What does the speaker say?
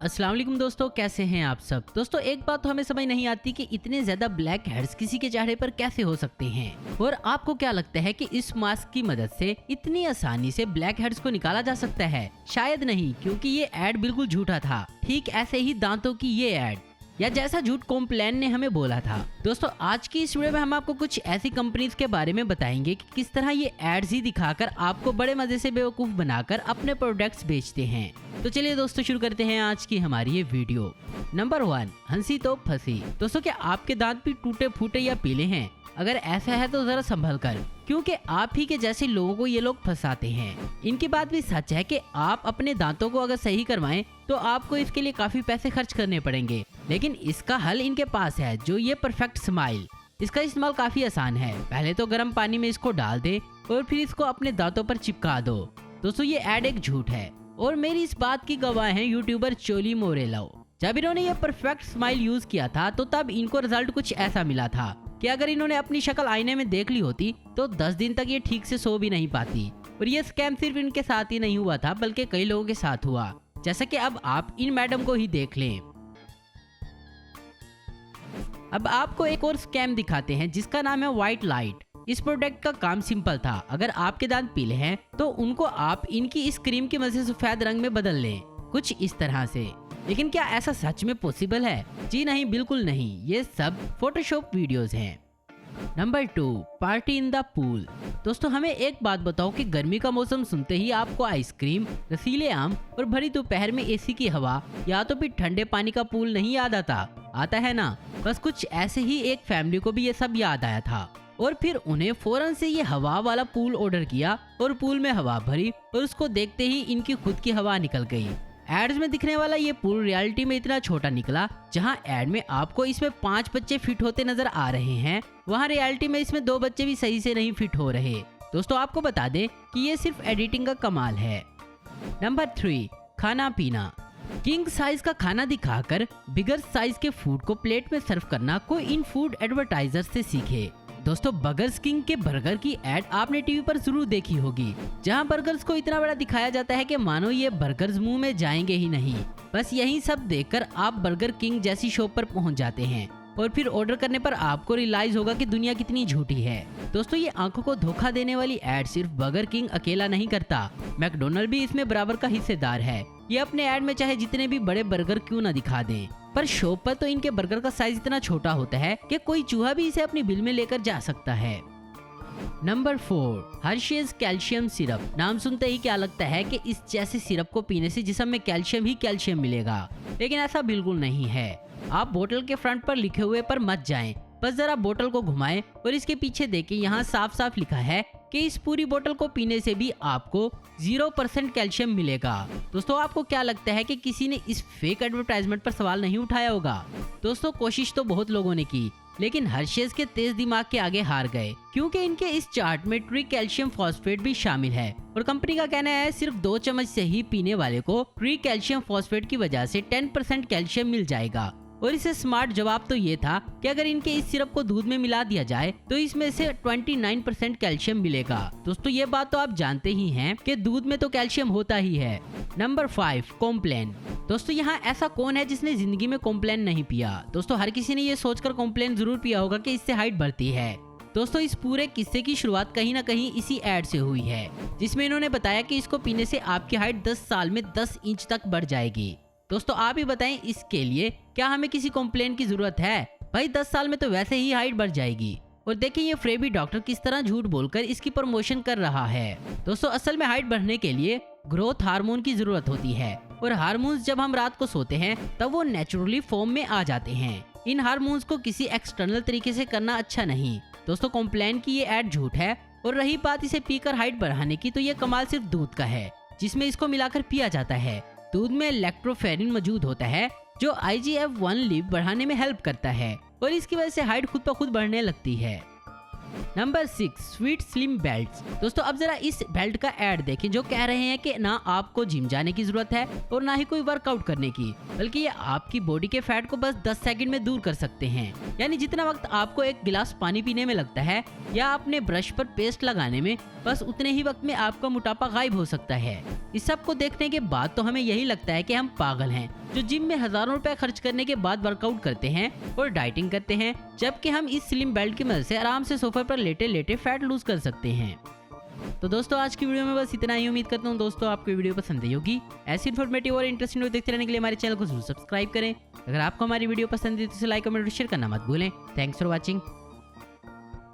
अस्सलाम वालेकुम दोस्तों, कैसे हैं आप सब। दोस्तों एक बात तो हमें समझ नहीं आती कि इतने ज्यादा ब्लैक हेड्स किसी के चेहरे पर कैसे हो सकते हैं। और आपको क्या लगता है कि इस मास्क की मदद से इतनी आसानी से ब्लैक हेड्स को निकाला जा सकता है? शायद नहीं, क्योंकि ये एड बिल्कुल झूठा था। ठीक ऐसे ही दांतों की ये एड, या जैसा झूठ कॉम्प्लान ने हमें बोला था। दोस्तों आज की इस वीडियो में हम आपको कुछ ऐसी कंपनीज के बारे में बताएंगे कि किस तरह ये एड्स ही दिखाकर आपको बड़े मजे से बेवकूफ बनाकर अपने प्रोडक्ट्स बेचते हैं। तो चलिए दोस्तों शुरू करते हैं आज की हमारी ये वीडियो। नंबर 1, हंसी तो फंसी। दोस्तों क्या आपके दांत भी टूटे फूटे या पीले हैं? अगर ऐसा है तो जरा संभल कर, क्योंकि आप ही के जैसे लोगों को ये लोग फंसाते हैं। इनकी बात भी सच है कि आप अपने दांतों को अगर सही करवाएं तो आपको इसके लिए काफी पैसे खर्च करने पड़ेंगे, लेकिन इसका हल इनके पास है, जो ये परफेक्ट स्माइल। इसका इस्तेमाल काफी आसान है। पहले तो गर्म पानी में इसको डाल दे और फिर इसको अपने दांतों पर चिपका दो। दोस्तों ये एड एक झूठ है और मेरी इस बात की गवाह है यूट्यूबर चोली मोरेलो। जब इन्होंने ये परफेक्ट स्माइल यूज किया था तो तब इनको रिजल्ट कुछ ऐसा मिला था कि अगर इन्होंने अपनी शक्ल आईने में देख ली होती तो 10 दिन तक ये ठीक से सो भी नहीं पाती। और ये स्कैम सिर्फ इनके साथ ही नहीं हुआ था, बल्कि कई लोगों के साथ हुआ, जैसा कि अब आप इन मैडम को ही देख लें। अब आपको एक और स्कैम दिखाते हैं जिसका नाम है व्हाइट लाइट। इस प्रोडक्ट का काम सिंपल था। अगर आपके दांत पीले हैं तो उनको आप इनकी इस क्रीम की मदद से सफेद रंग में बदल लें, कुछ इस तरह से। लेकिन क्या ऐसा सच में पॉसिबल है? जी नहीं, बिल्कुल नहीं। ये सब फोटोशॉप वीडियोस हैं। Number 2, party in the pool. दोस्तों हमें एक बात बताओ कि गर्मी का मौसम सुनते ही आपको आइसक्रीम, रसीले आम और भरी दोपहर में एसी की हवा या तो फिर ठंडे पानी का पूल नहीं याद आता है ना? बस कुछ ऐसे ही एक फैमिली को भी ये सब याद आया था और फिर उन्हें फौरन से ये हवा वाला पूल ऑर्डर किया और पूल में हवा भरी और उसको देखते ही इनकी खुद की हवा निकल गई। एड्स में दिखने वाला ये पूल रियलिटी में इतना छोटा निकला। जहां एड में आपको इसमें 5 बच्चे फिट होते नजर आ रहे हैं, वहां रियलिटी में इसमें 2 बच्चे भी सही से नहीं फिट हो रहे। दोस्तों आपको बता दें कि ये सिर्फ एडिटिंग का कमाल है। नंबर 3, खाना पीना। किंग साइज का खाना दिखाकर बिगर साइज के फूड को प्लेट में सर्व करना कोई इन फूड एडवर्टाइजर से सीखे। दोस्तों बर्गर किंग के बर्गर की एड आपने टीवी पर जरूर देखी होगी, जहां बर्गर्स को इतना बड़ा दिखाया जाता है कि मानो ये बर्गर्स मुंह में जाएंगे ही नहीं। बस यही सब देखकर आप बर्गर किंग जैसी शॉप पर पहुंच जाते हैं और फिर ऑर्डर करने पर आपको रियलाइज होगा कि दुनिया कितनी झूठी है। दोस्तों ये आंखों को धोखा देने वाली एड सिर्फ बर्गर किंग अकेला नहीं करता, मैकडोनल्ड भी इसमें बराबर का हिस्सेदार है। ये अपने एड में चाहे जितने भी बड़े बर्गर क्यों ना दिखा दें, पर शॉप पर तो इनके बर्गर का साइज इतना छोटा होता है कि कोई चूहा भी इसे अपनी बिल में लेकर जा सकता है। Number 4, Hershey's calcium syrup. नाम सुनते ही क्या लगता है कि इस जैसे सिरप को पीने से जिस्म में कैल्शियम ही कैल्शियम मिलेगा, लेकिन ऐसा बिल्कुल नहीं है। आप बोतल के फ्रंट पर लिखे हुए पर मत जाएं, बस जरा बोतल को घुमाएं और इसके पीछे देखें, यहाँ साफ साफ लिखा है कि इस पूरी बोतल को पीने से भी आपको 0% कैल्शियम मिलेगा। दोस्तों आपको क्या लगता है कि किसी ने इस फेक एडवर्टाइजमेंट पर सवाल नहीं उठाया होगा? दोस्तों कोशिश तो बहुत लोगों ने की, लेकिन हर्शीज के तेज दिमाग के आगे हार गए, क्योंकि इनके इस चार्ट में ट्री कैल्शियम फॉस्फेट भी शामिल है और कंपनी का कहना है सिर्फ 2 चम्मच से ही पीने वाले को ट्री कैल्शियम फॉस्फेट की वजह से 10% कैल्शियम मिल जाएगा। और इसे स्मार्ट जवाब तो ये था कि अगर इनके इस सिरप को दूध में मिला दिया जाए तो इसमें से 29% कैल्शियम मिलेगा। दोस्तों ये बात तो आप जानते ही हैं कि दूध में तो कैल्शियम होता ही है। Number 5, Complan. दोस्तों यहाँ ऐसा कौन है जिसने जिंदगी में कॉम्प्लान नहीं पिया? दोस्तों हर किसी ने ये सोचकर कॉम्प्लान जरूर पिया होगा कि इससे हाइट बढ़ती है। दोस्तों इस पूरे किस्से की शुरुआत कहीं ना कहीं इसी एड से हुई है, जिसमें इन्होंने बताया कि इसको पीने से आपकी हाइट 10 साल में 10 इंच तक बढ़ जाएगी। दोस्तों आप ही बताएं, इसके लिए क्या हमें किसी कॉम्प्लेन की जरूरत है? भाई 10 साल में तो वैसे ही हाइट बढ़ जाएगी। और देखिए ये फ्रेबी डॉक्टर किस तरह झूठ बोलकर इसकी प्रमोशन कर रहा है। दोस्तों असल में हाइट बढ़ने के लिए ग्रोथ हार्मोन की जरूरत होती है और हार्मोन्स जब हम रात को सोते हैं तब वो नेचुरली फॉर्म में आ जाते हैं। इन हार्मोन्स को किसी एक्सटर्नल तरीके से करना अच्छा नहीं। दोस्तों कॉम्प्लेन की ये एड झूठ है। और रही बात इसे पीकर हाइट बढ़ाने की, तो ये कमाल सिर्फ दूध का है, जिसमें इसको मिलाकर पिया जाता है। दूध में लैक्टोफेरिन मौजूद होता है जो IGF-1 लीव बढ़ाने में हेल्प करता है और इसकी वजह से हाइट खुद ब खुद बढ़ने लगती है। Number 6 sweet slim belt. दोस्तों अब जरा इस बेल्ट का ऐड देखें जो कह रहे हैं कि ना आपको जिम जाने की जरूरत है और ना ही कोई वर्कआउट करने की, बल्कि ये आपकी बॉडी के फैट को बस 10 सेकंड में दूर कर सकते हैं। यानी जितना वक्त आपको एक गिलास पानी पीने में लगता है या अपने ब्रश पर पेस्ट लगाने में, बस उतने ही वक्त में आपका मोटापा गायब हो सकता है। इस सब को देखने के बाद तो हमें यही लगता है कि हम पागल हैं जो जिम में हजारों रुपए खर्च करने के बाद वर्कआउट करते हैं और डाइटिंग करते हैं, जबकि हम इस स्लिम बेल्ट की मदद से आराम से सोफे पर लेटे लेटे फैट लूज कर सकते हैं। तो दोस्तों आज की वीडियो में बस इतना ही। उम्मीद करता हूँ दोस्तों आपको वीडियो पसंद आई होगी। ऐसी इन्फॉर्मेटिव और इंटरेस्टिंग वीडियो देखते रहने के लिए हमारे चैनल को जरूर सब्सक्राइब करें। अगर आपको हमारी वीडियो पसंद है तो इसे लाइक कमेंट और शेयर करना मत भूलें। Thanks for watching.